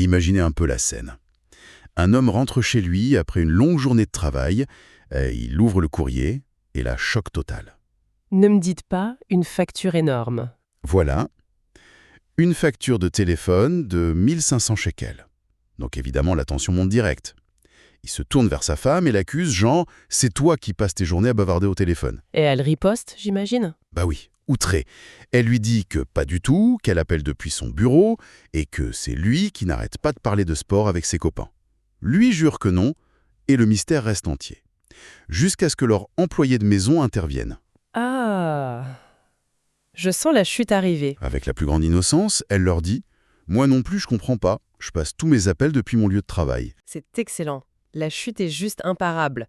imaginez un peu la scène. Un homme rentre chez lui après une longue journée de travail, il ouvre le courrier, et là, choc total. Ne me dites pas une facture énorme. Voilà, une facture de téléphone de 1500 shekels. Donc évidemment, la tension monte direct. Il se tourne vers sa femme et l'accuse, genre « c'est toi qui passes tes journées à bavarder au téléphone ». Et elle riposte, j'imagine? Bah oui, outrée. Elle lui dit que pas du tout, qu'elle appelle depuis son bureau et que c'est lui qui n'arrête pas de parler de sport avec ses copains. Lui jure que non, et le mystère reste entier. Jusqu'à ce que leur employé de maison intervienne. Ah, je sens la chute arriver. Avec la plus grande innocence, elle leur dit « moi non plus je comprends pas, je passe tous mes appels depuis mon lieu de travail ». C'est excellent. La chute est juste imparable.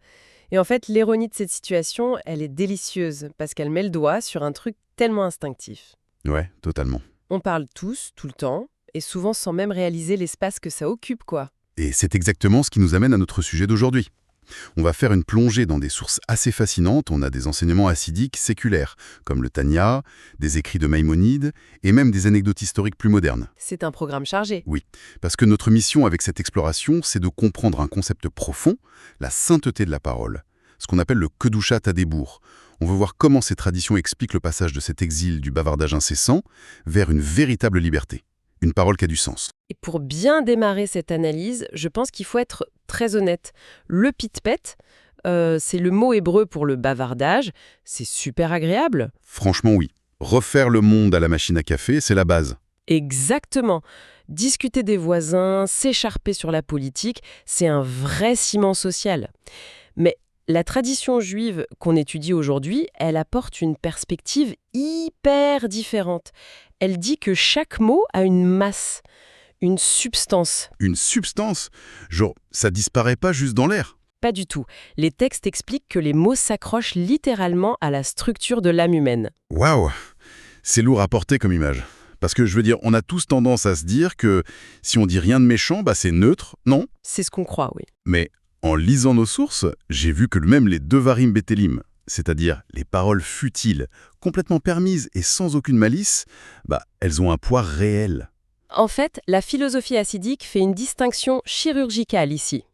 Et en fait, l'ironie de cette situation, elle est délicieuse, parce qu'elle met le doigt sur un truc tellement instinctif. Ouais, totalement. On parle tous, tout le temps, et souvent sans même réaliser l'espace que ça occupe, quoi. Et c'est exactement ce qui nous amène à notre sujet d'aujourd'hui. On va faire une plongée dans des sources assez fascinantes. On a des enseignements hassidiques séculaires, comme le Tanya, des écrits de Maïmonide, et même des anecdotes historiques plus modernes. C'est un programme chargé. Oui, parce que notre mission avec cette exploration, c'est de comprendre un concept profond, la sainteté de la parole, ce qu'on appelle le Kedushat Hadebour. On veut voir comment ces traditions expliquent le passage de cet exil du bavardage incessant vers une véritable liberté, une parole qui a du sens. Et pour bien démarrer cette analyse, je pense qu'il faut être très honnête. Le pitpet, c'est le mot hébreu pour le bavardage. C'est super agréable. Franchement, oui. Refaire le monde à la machine à café, c'est la base. Exactement. Discuter des voisins, s'écharper sur la politique, c'est un vrai ciment social. Mais la tradition juive qu'on étudie aujourd'hui, elle apporte une perspective hyper différente. Elle dit que chaque mot a une masse, une substance. Une substance, genre, ça disparaît pas juste dans l'air. Pas du tout. Les textes expliquent que les mots s'accrochent littéralement à la structure de l'âme humaine. Waouh, c'est lourd à porter comme image. Parce que je veux dire, on a tous tendance à se dire que si on dit rien de méchant, bah c'est neutre, non? C'est ce qu'on croit, oui. Mais en lisant nos sources, j'ai vu que même les devarim betelim, c'est-à-dire les paroles futiles, complètement permises et sans aucune malice, bah elles ont un poids réel. En fait, la philosophie hassidique fait une distinction chirurgicale ici.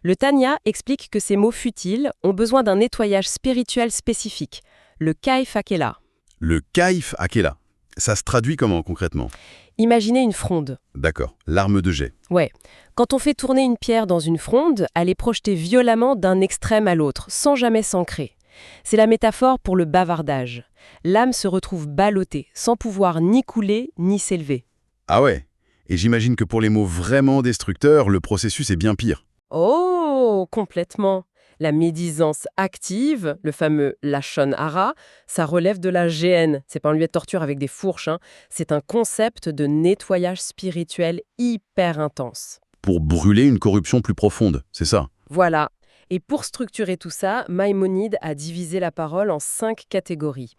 Le Tanya explique que ces mots futiles ont besoin d'un nettoyage spirituel spécifique, le kaif hakela. Le kaif akela, ça se traduit comment concrètement? Imaginez une fronde. D'accord, l'arme de jet. Ouais. Quand on fait tourner une pierre dans une fronde, elle est projetée violemment d'un extrême à l'autre, sans jamais s'ancrer. C'est la métaphore pour le bavardage. L'âme se retrouve ballottée, sans pouvoir ni couler, ni s'élever. Ah ouais, et j'imagine que pour les mots vraiment destructeurs, le processus est bien pire. Oh, complètement. La médisance active, le fameux lachon hara, ça relève de la GN. C'est pas un lieu de torture avec des fourches, hein. C'est un concept de nettoyage spirituel hyper intense. Pour brûler une corruption plus profonde, c'est ça? Voilà. Et pour structurer tout ça, Maïmonide a divisé la parole en 5 catégories.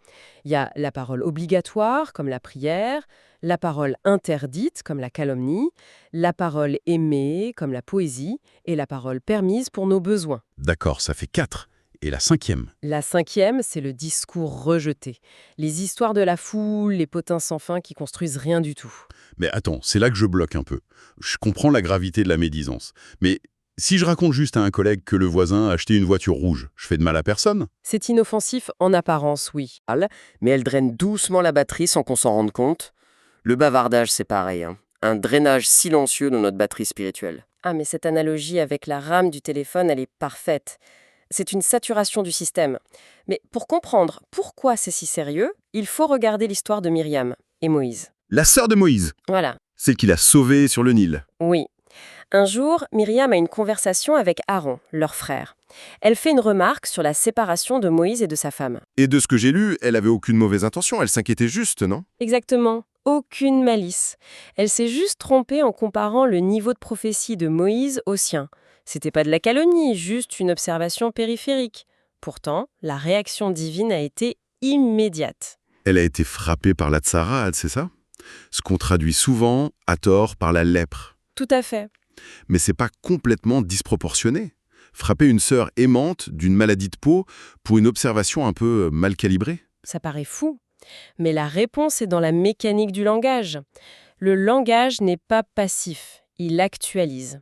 Il y a la parole obligatoire, comme la prière, la parole interdite, comme la calomnie, la parole aimée, comme la poésie, et la parole permise pour nos besoins. D'accord, ça fait 4. Et la 5e? La 5e, c'est le discours rejeté. Les histoires de la foule, les potins sans fin qui construisent rien du tout. Mais attends, c'est là que je bloque un peu. Je comprends la gravité de la médisance. Mais si je raconte juste à un collègue que le voisin a acheté une voiture rouge, je fais de mal à personne? C'est inoffensif en apparence, oui. Mais elle draine doucement la batterie sans qu'on s'en rende compte. Le bavardage, c'est pareil, hein. Un drainage silencieux de notre batterie spirituelle. Ah, mais cette analogie avec la rame du téléphone, elle est parfaite. C'est une saturation du système. Mais pour comprendre pourquoi c'est si sérieux, il faut regarder l'histoire de Myriam et Moïse. La sœur de Moïse, Voilà. celle qui l'a sauvé sur le Nil. Oui. Un jour, Myriam a une conversation avec Aaron, leur frère. Elle fait une remarque sur la séparation de Moïse et de sa femme. Et de ce que j'ai lu, elle avait aucune mauvaise intention, elle s'inquiétait juste, non? Exactement. Aucune malice. Elle s'est juste trompée en comparant le niveau de prophétie de Moïse au sien. C'était pas de la calomnie, juste une observation périphérique. Pourtant, la réaction divine a été immédiate. Elle a été frappée par la tsara, c'est ça? Ce qu'on traduit souvent, à tort, par la lèpre. Tout à fait. Mais c'est pas complètement disproportionné. Frapper une sœur aimante d'une maladie de peau pour une observation un peu mal calibrée? Ça paraît fou. Mais la réponse est dans la mécanique du langage. Le langage n'est pas passif. il actualise.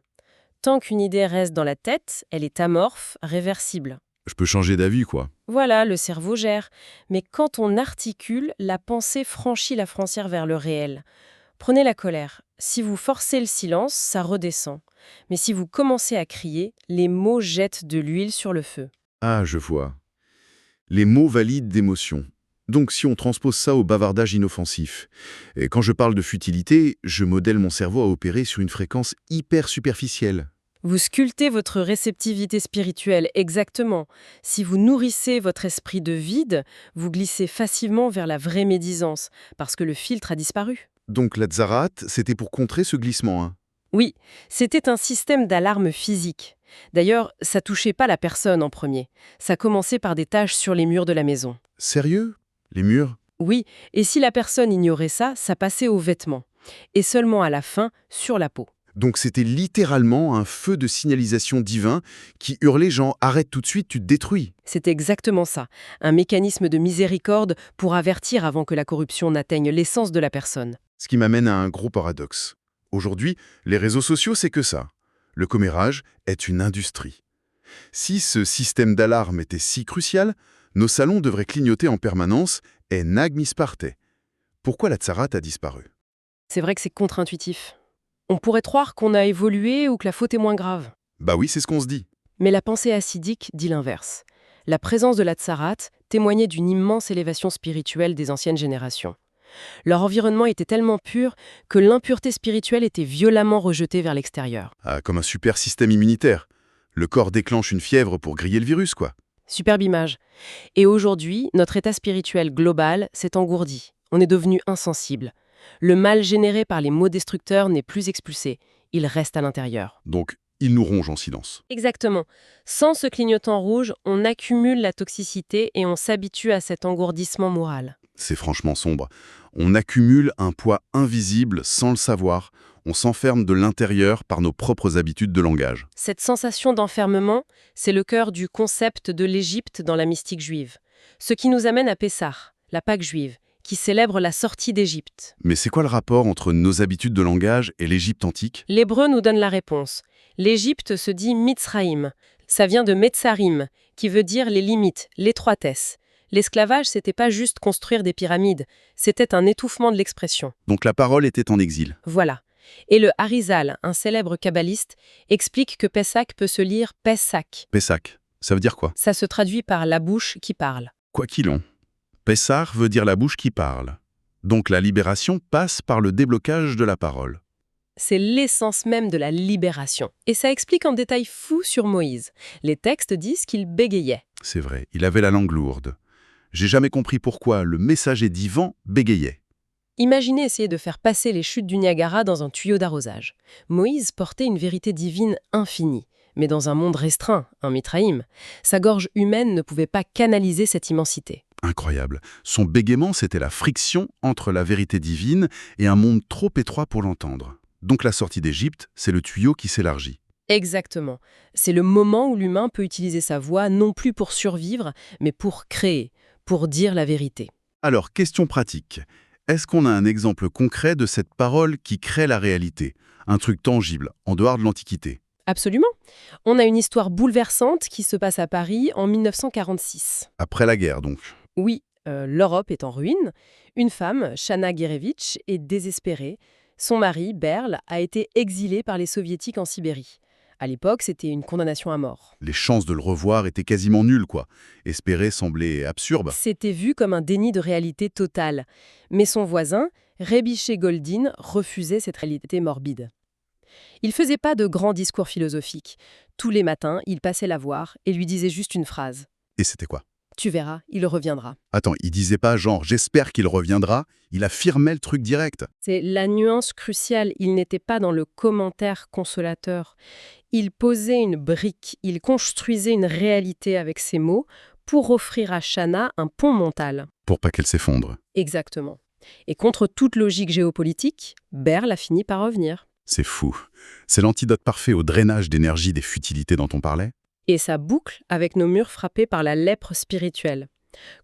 Tant qu'une idée reste dans la tête, elle est amorphe, réversible. Je peux changer d'avis, quoi. Voilà, le cerveau gère. Mais quand on articule, la pensée franchit la frontière vers le réel. Prenez la colère. Si vous forcez le silence, ça redescend. Mais si vous commencez à crier, les mots jettent de l'huile sur le feu. Ah, je vois. Les mots valident d'émotions. Donc si on transpose ça au bavardage inoffensif, et quand je parle de futilité, je modèle mon cerveau à opérer sur une fréquence hyper superficielle. Vous sculptez votre réceptivité spirituelle, exactement. Si vous nourrissez votre esprit de vide, vous glissez facilement vers la vraie médisance, parce que le filtre a disparu. Donc la Tzarat, c'était pour contrer ce glissement, hein. Oui, c'était un système d'alarme physique. D'ailleurs, ça touchait pas la personne en premier. Ça commençait par des taches sur les murs de la maison. Sérieux? Les murs? Oui, et si la personne ignorait ça, ça passait aux vêtements. Et seulement à la fin, sur la peau. Donc c'était littéralement un feu de signalisation divin qui hurlait genre « arrête tout de suite, tu te détruis ». C'est exactement ça. Un mécanisme de miséricorde pour avertir avant que la corruption n'atteigne l'essence de la personne. Ce qui m'amène à un gros paradoxe. Aujourd'hui, les réseaux sociaux, c'est que ça. Le commérage est une industrie. Si ce système d'alarme était si crucial, nos salons devraient clignoter en permanence et nag misparte. Pourquoi la Tzarat a disparu? C'est vrai que c'est contre-intuitif. On pourrait croire qu'on a évolué ou que la faute est moins grave. Bah oui, c'est ce qu'on se dit. Mais la pensée acidique dit l'inverse. La présence de la Tzarat témoignait d'une immense élévation spirituelle des anciennes générations. Leur environnement était tellement pur que l'impureté spirituelle était violemment rejetée vers l'extérieur. Ah, comme un super système immunitaire. Le corps déclenche une fièvre pour griller le virus, quoi. Superbe image. Et aujourd'hui, notre état spirituel global s'est engourdi. On est devenu insensible. Le mal généré par les maux destructeurs n'est plus expulsé. Il reste à l'intérieur. Donc, il nous ronge en silence. Exactement. Sans ce clignotant rouge, on accumule la toxicité et on s'habitue à cet engourdissement moral. C'est franchement sombre. On accumule un poids invisible sans le savoir. On s'enferme de l'intérieur par nos propres habitudes de langage. Cette sensation d'enfermement, c'est le cœur du concept de l'Égypte dans la mystique juive. Ce qui nous amène à Pessah, la Pâque juive, qui célèbre la sortie d'Égypte. Mais c'est quoi le rapport entre nos habitudes de langage et l'Égypte antique? L'hébreu nous donne la réponse. L'Égypte se dit Mitzraïm. Ça vient de Metzarim, qui veut dire les limites, l'étroitesse. L'esclavage, c'était pas juste construire des pyramides, c'était un étouffement de l'expression. Donc la parole était en exil. Voilà. Et le Harizal, un célèbre kabbaliste, explique que Pessah peut se lire Pesach. Pessac, ça veut dire quoi? Ça se traduit par la bouche qui parle. Quoi qu'il en. Pessar veut dire la bouche qui parle. Donc la libération passe par le déblocage de la parole. C'est l'essence même de la libération. Et ça explique en détail fou sur Moïse. Les textes disent qu'il bégayait. C'est vrai, il avait la langue lourde. J'ai jamais compris pourquoi le messager divin bégayait. Imaginez essayer de faire passer les chutes du Niagara dans un tuyau d'arrosage. Moïse portait une vérité divine infinie, mais dans un monde restreint, un mitraïm. Sa gorge humaine ne pouvait pas canaliser cette immensité. Incroyable. Son bégaiement, c'était la friction entre la vérité divine et un monde trop étroit pour l'entendre. Donc la sortie d'Égypte, c'est le tuyau qui s'élargit. Exactement. C'est le moment où l'humain peut utiliser sa voix non plus pour survivre, mais pour créer, pour dire la vérité. Alors, question pratique. Est-ce qu'on a un exemple concret de cette parole qui crée la réalité? Un truc tangible, en dehors de l'Antiquité? Absolument. On a une histoire bouleversante qui se passe à Paris en 1946. Après la guerre, donc. Oui, l'Europe est en ruine. Une femme, Chana Guerevitch, est désespérée. Son mari, Berl, a été exilé par les soviétiques en Sibérie. À l'époque, c'était une condamnation à mort. Les chances de le revoir étaient quasiment nulles, quoi. Espérer semblait absurde. C'était vu comme un déni de réalité totale. Mais son voisin, Rebbi Goldin, refusait cette réalité morbide. Il faisait pas de grands discours philosophiques. Tous les matins, il passait la voir et lui disait juste une phrase. Et c'était quoi? Tu verras, il reviendra. Attends, il disait pas genre « j'espère qu'il reviendra », il affirmait le truc direct. C'est la nuance cruciale, il n'était pas dans le commentaire consolateur. Il posait une brique, il construisait une réalité avec ses mots pour offrir à Chana un pont mental. Pour pas qu'elle s'effondre. Exactement. Et contre toute logique géopolitique, Berl a fini par revenir. C'est fou. C'est l'antidote parfait au drainage d'énergie des futilités dont on parlait. Et ça boucle avec nos murs frappés par la lèpre spirituelle.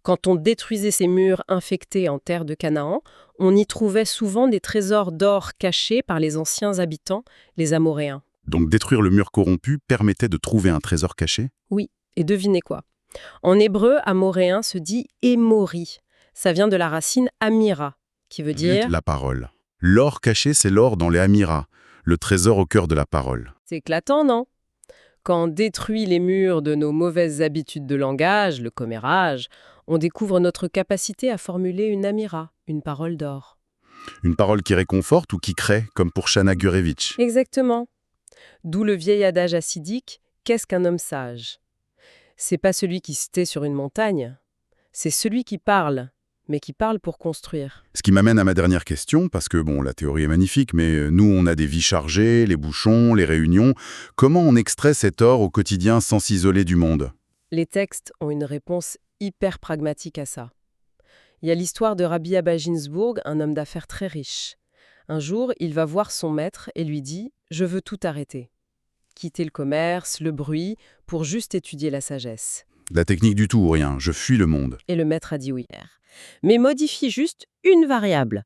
Quand on détruisait ces murs infectés en terre de Canaan, on y trouvait souvent des trésors d'or cachés par les anciens habitants, les Amoréens. Donc détruire le mur corrompu permettait de trouver un trésor caché? Oui, et devinez quoi? En hébreu, amoréen se dit émori. Ça vient de la racine amira, qui veut dire... La parole. L'or caché, c'est l'or dans les Amiras, le trésor au cœur de la parole. C'est éclatant, non? Quand on détruit les murs de nos mauvaises habitudes de langage, le commérage, on découvre notre capacité à formuler une amira, une parole d'or. Une parole qui réconforte ou qui crée, comme pour Shana Gurevitch. Exactement. D'où le vieil adage hassidique, qu'est-ce qu'un homme sage? C'est pas celui qui se tait sur une montagne, c'est celui qui parle, mais qui parle pour construire. Ce qui m'amène à ma dernière question, parce que bon, la théorie est magnifique, mais nous, on a des vies chargées, les bouchons, les réunions. Comment on extrait cet or au quotidien sans s'isoler du monde? Les textes ont une réponse hyper pragmatique à ça. Il y a l'histoire de Rabbi Abba Ginsburg, un homme d'affaires très riche. Un jour, il va voir son maître et lui dit « Je veux tout arrêter. Quitter le commerce, le bruit, pour juste étudier la sagesse. » La technique du tout ou rien, je fuis le monde. Et le maître a dit oui. Mais modifie juste une variable.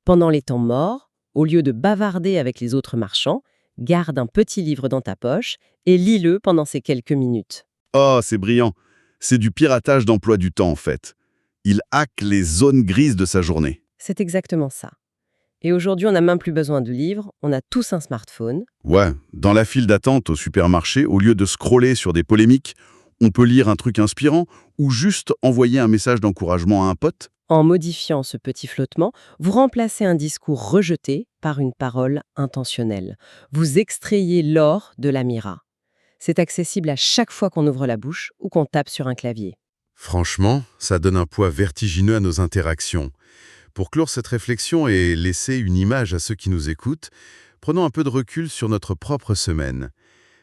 Pendant les temps morts, au lieu de bavarder avec les autres marchands, garde un petit livre dans ta poche et lis-le pendant ces quelques minutes. Oh, c'est brillant. C'est du piratage d'emploi du temps, en fait. Il hack les zones grises de sa journée. C'est exactement ça. Et aujourd'hui, on n'a même plus besoin de livres, on a tous un smartphone. Ouais, dans la file d'attente au supermarché, au lieu de scroller sur des polémiques, on peut lire un truc inspirant ou juste envoyer un message d'encouragement à un pote. En modifiant ce petit flottement, vous remplacez un discours rejeté par une parole intentionnelle. Vous extrayez l'or de l'amira. C'est accessible à chaque fois qu'on ouvre la bouche ou qu'on tape sur un clavier. Franchement, ça donne un poids vertigineux à nos interactions. Pour clore cette réflexion et laisser une image à ceux qui nous écoutent, prenons un peu de recul sur notre propre semaine.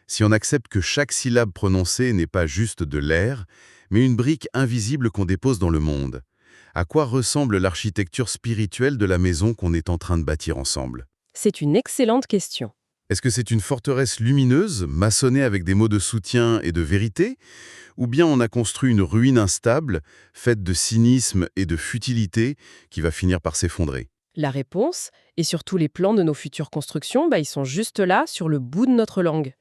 Si on accepte que chaque syllabe prononcée n'est pas juste de l'air, mais une brique invisible qu'on dépose dans le monde, à quoi ressemble l'architecture spirituelle de la maison qu'on est en train de bâtir ensemble? C'est une excellente question. Est-ce que c'est une forteresse lumineuse, maçonnée avec des mots de soutien et de vérité? Ou bien on a construit une ruine instable, faite de cynisme et de futilité, qui va finir par s'effondrer? La réponse, et surtout les plans de nos futures constructions, ils sont juste là, sur le bout de notre langue.